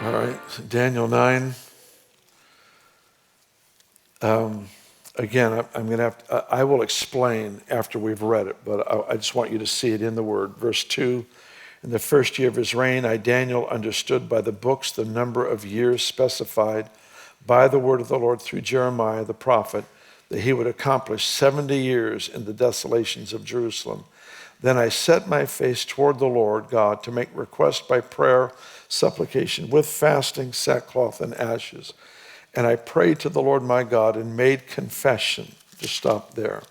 All right, Daniel 9. Again, I'm going to have to, I will explain after we've read it, but I just want you to see it in the Word. Verse 2, in the first year of his reign, I, Daniel, understood by the books the number of years specified by the word of the Lord through Jeremiah the prophet, that he would accomplish 70 years in the desolations of Jerusalem. Then I set my face toward the Lord God to make request by prayer, supplication, with fasting, sackcloth, and ashes. And I prayed to the Lord my God and made confession. Just stop there.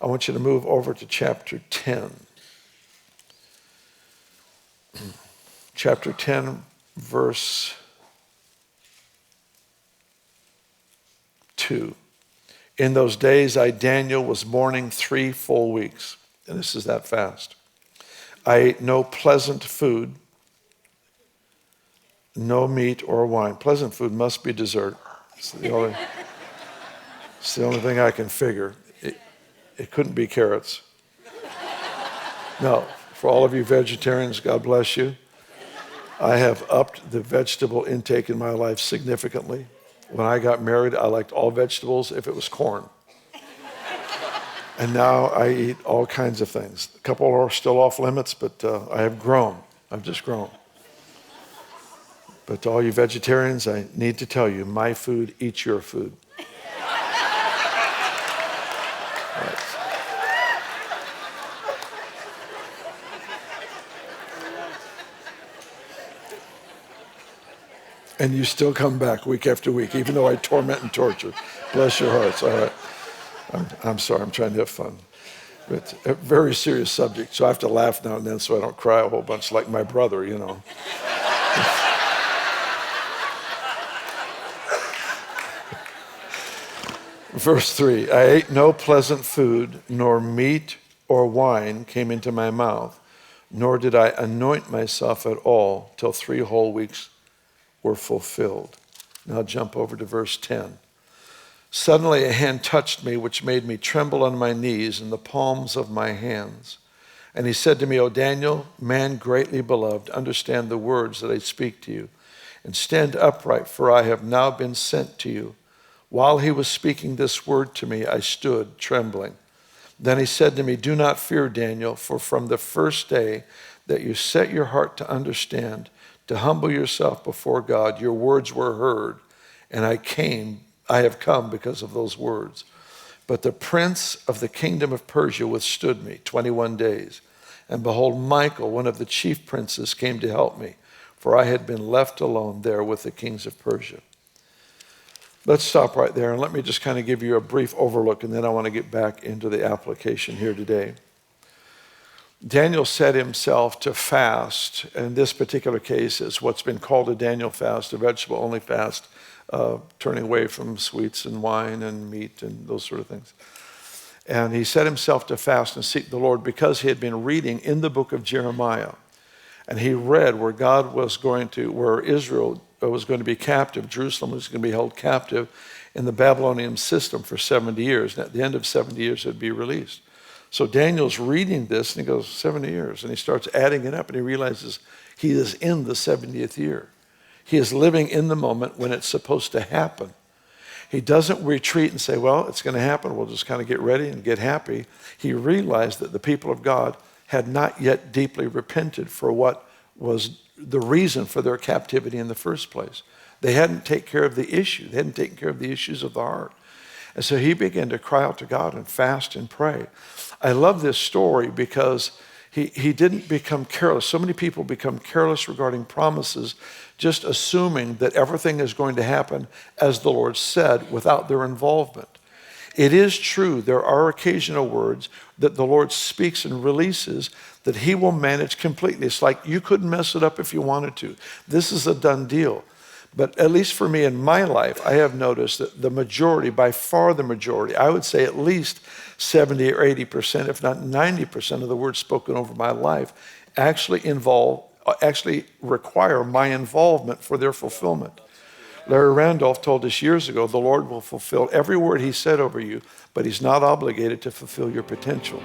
I want you to move over to chapter 10. Chapter 10, verse 2. In those days, I, Daniel, was mourning 3 full weeks. And this is that fast. I ate no pleasant food, no meat or wine. Pleasant food must be dessert. It's the only thing I can figure. It couldn't be carrots. No, for all of you vegetarians, God bless you. I have upped the vegetable intake in my life significantly. When I got married, I liked all vegetables if it was corn. And now I eat all kinds of things. A couple are still off limits, but I have grown. I've just grown. But to all you vegetarians, I need to tell you, my food eats your food. Right. And you still come back week after week, even though I torment and torture. Bless your hearts. All right. I'm sorry, I'm trying to have fun. But a very serious subject, so I have to laugh now and then so I don't cry a whole bunch like my brother, you know. Verse 3, I ate no pleasant food, nor meat or wine came into my mouth, nor did I anoint myself at all till 3 whole weeks were fulfilled. Now jump over to verse 10. Suddenly a hand touched me, which made me tremble on my knees in the palms of my hands. And he said to me, O Daniel, man greatly beloved, understand the words that I speak to you, and stand upright, for I have now been sent to you. While he was speaking this word to me, I stood trembling. Then he said to me, do not fear, Daniel, for from the first day that you set your heart to understand, to humble yourself before God, your words were heard, and I have come because of those words. But the prince of the kingdom of Persia withstood me 21 days. And behold, Michael, one of the chief princes, came to help me, for I had been left alone there with the kings of Persia. Let's stop right there and let me just kind of give you a brief overlook, and then I want to get back into the application here today. Daniel set himself to fast, and in this particular case is what's been called a Daniel fast, a vegetable-only fast, turning away from sweets and wine and meat and those sort of things. And he set himself to fast and seek the Lord because he had been reading in the book of Jeremiah. And he read where where Israel was going to be captive, Jerusalem was going to be held captive in the Babylonian system for 70 years. And at the end of 70 years, it would be released. So Daniel's reading this and he goes, 70 years. And he starts adding it up and he realizes he is in the 70th year. He is living in the moment when it's supposed to happen. He doesn't retreat and say, well, it's going to happen. We'll just kind of get ready and get happy. He realized that the people of God had not yet deeply repented for what was the reason for their captivity in the first place. They hadn't taken care of the issue. They hadn't taken care of the issues of the heart. And so he began to cry out to God and fast and pray. I love this story because he didn't become careless. So many people become careless regarding promises, just assuming that everything is going to happen as the Lord said without their involvement. It is true, there are occasional words that the Lord speaks and releases that he will manage completely. It's like you couldn't mess it up if you wanted to. This is a done deal. But at least for me in my life, I have noticed that the majority, by far the majority, I would say at least 70 or 80%, if not 90% of the words spoken over my life actually require my involvement for their fulfillment. Larry Randolph told us years ago, the Lord will fulfill every word he said over you, but he's not obligated to fulfill your potential.